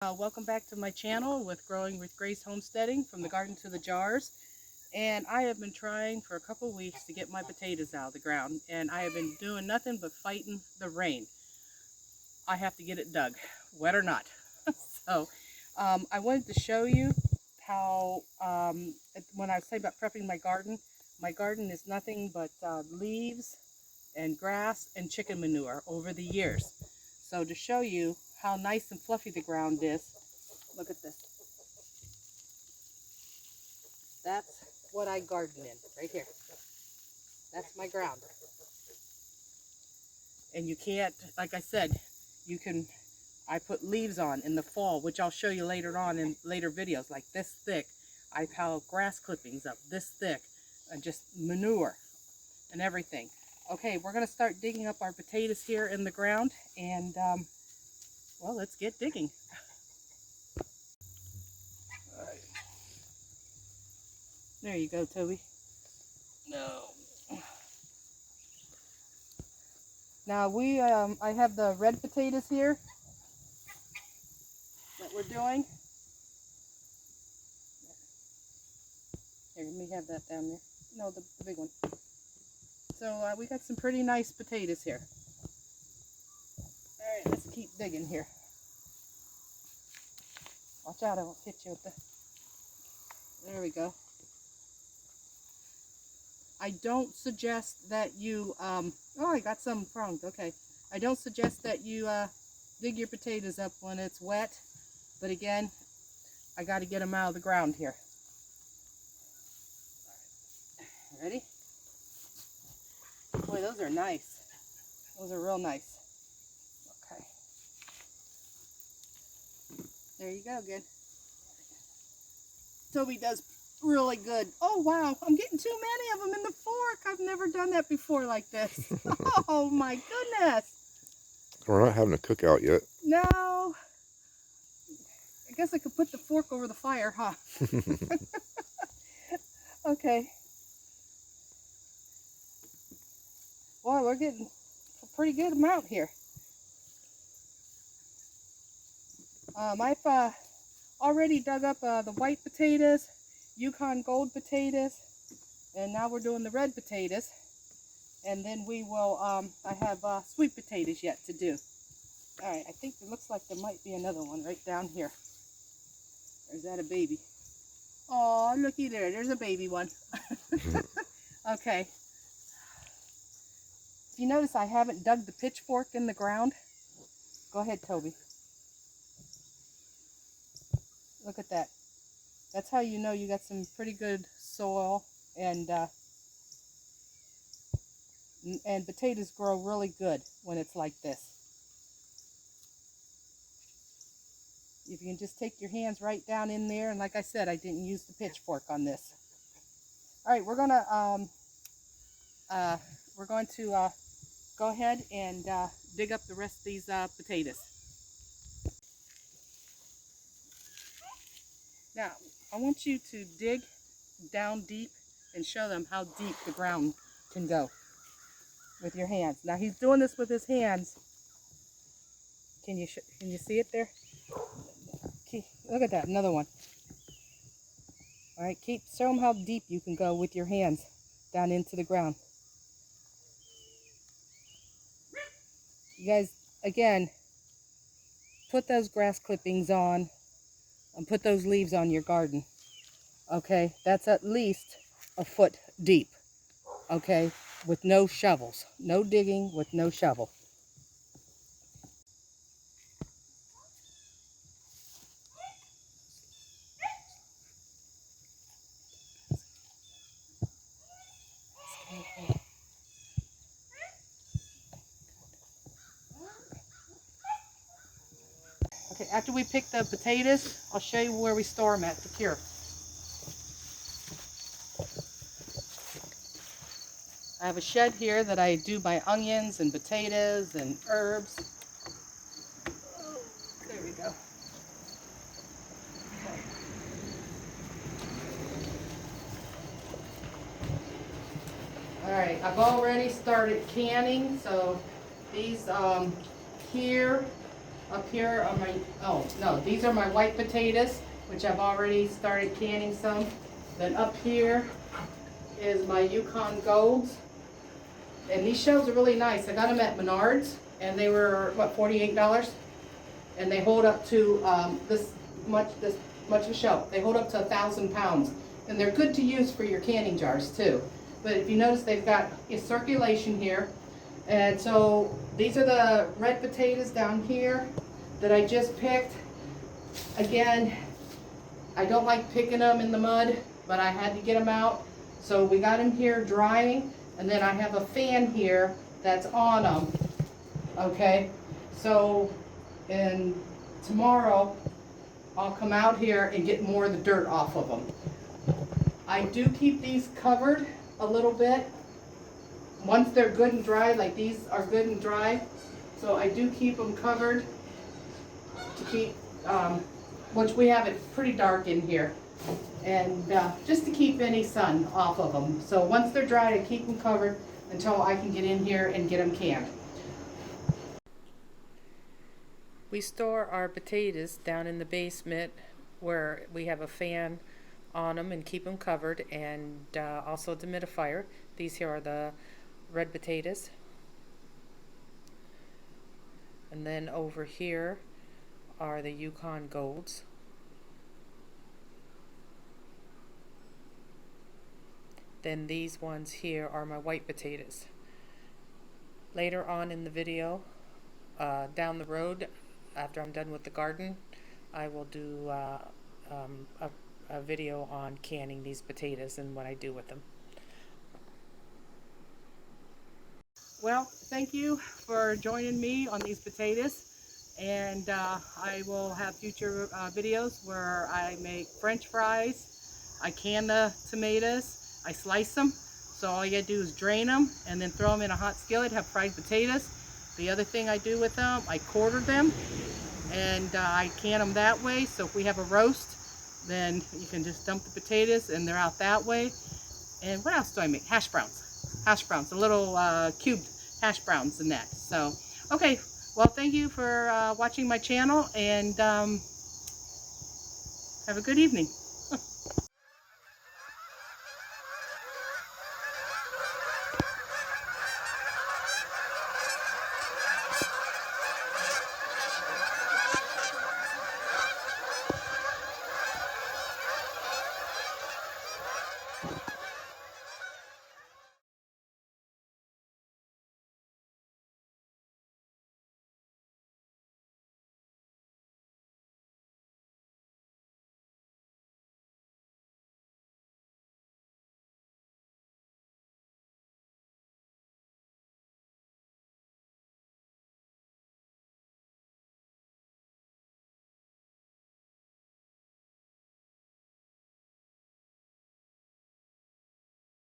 Welcome back to my channel with Growing with Grace Homesteading, from the garden to the jars. And I have been trying for a couple weeks to get my potatoes out of the ground, and I have been doing nothing but fighting the rain. I have to get it dug, wet or not. So I wanted to show you how when I say about prepping my garden is nothing but leaves and grass and chicken manure over the years. So to show you how nice and fluffy the ground is, look at this. That's what I garden in, right here. That's my ground. And you can't, like I said, I put leaves on in the fall, which I'll show you later on in later videos, like this thick. I pile grass clippings up this thick, and just manure and everything. Okay, we're going to start digging up our potatoes here in the ground, and well, let's get digging. All right. There you go, Toby. No. Now I have the red potatoes here that we're doing. Here, let me have that down there. No, the big one. So we got some pretty nice potatoes here. All right, let's keep digging here. Watch out, I won't hit you with the... There we go. I don't suggest that you, oh, I got some prongs, okay. I don't suggest that you dig your potatoes up when it's wet, but again, I got to get them out of the ground here. Ready? Boy, those are nice. Those are real nice. Okay. There you go, good. Toby does really good. Oh, wow. I'm getting too many of them in the fork. I've never done that before like this. Oh, my goodness. We're not having a cookout yet. No. I guess I could put the fork over the fire, huh? Okay. Boy, we're getting a pretty good amount here. I've already dug up the white potatoes, Yukon Gold potatoes, and now we're doing the red potatoes. And then we will, I have sweet potatoes yet to do. All right, I think it looks like there might be another one right down here. Or is that a baby? Oh, looky there, there's a baby one. Okay. If you notice, I haven't dug the pitchfork in the ground. Go ahead, Toby. Look at that. That's how you know you got some pretty good soil, and potatoes grow really good when it's like this. If you can just take your hands right down in there, and like I said, I didn't use the pitchfork on this. All right, we're gonna go ahead and dig up the rest of these potatoes. Now, I want you to dig down deep and show them how deep the ground can go with your hands. Now, he's doing this with his hands. Can you see it there? Look at that, another one. All right, show them how deep you can go with your hands down into the ground. You guys, again, put those grass clippings on and put those leaves on your garden. Okay, that's at least a foot deep. Okay, with no shovels. No digging with no shovel. Okay, after we pick the potatoes, I'll show you where we store them at to cure. I have a shed here that I do my onions and potatoes and herbs. Oh, there we go. Okay. All right, I've already started canning, so these here Up here are my, oh no, these are my white potatoes, which I've already started canning some. Then up here is my Yukon Golds. And these shells are really nice. I got them at Menards, and they were, what, $48? And they hold up to this much of a shelf. They hold up to 1,000 pounds. And they're good to use for your canning jars too. But if you notice, they've got a circulation here. And so these are the red potatoes down here that I just picked. Again, I don't like picking them in the mud, but I had to get them out. So we got them here drying, and then I have a fan here that's on them. Okay, so and tomorrow I'll come out here and get more of the dirt off of them. I do keep these covered a little bit. Once they're good and dry, like these are good and dry, so I do keep them covered to keep, which we have it pretty dark in here, and just to keep any sun off of them. So once they're dry, I keep them covered until I can get in here and get them canned. We store our potatoes down in the basement where we have a fan on them and keep them covered, and also a dehumidifier. These here are the red potatoes. And then over here are the Yukon Golds. Then these ones here are my white potatoes. Later on in the video, down the road, after I'm done with the garden, I will do a video on canning these potatoes and what I do with them. Well, thank you for joining me on these potatoes, and I will have future videos where I make French fries. I can the tomatoes, I slice them, so all you gotta do is drain them and then throw them in a hot skillet, have fried potatoes. The other thing I do with them, I quarter them, and I can them that way, so if we have a roast, then you can just dump the potatoes and they're out that way. And what else do I make? Hash browns. Hash browns, a little cubed hash browns and that. So, okay, well, thank you for watching my channel, and have a good evening.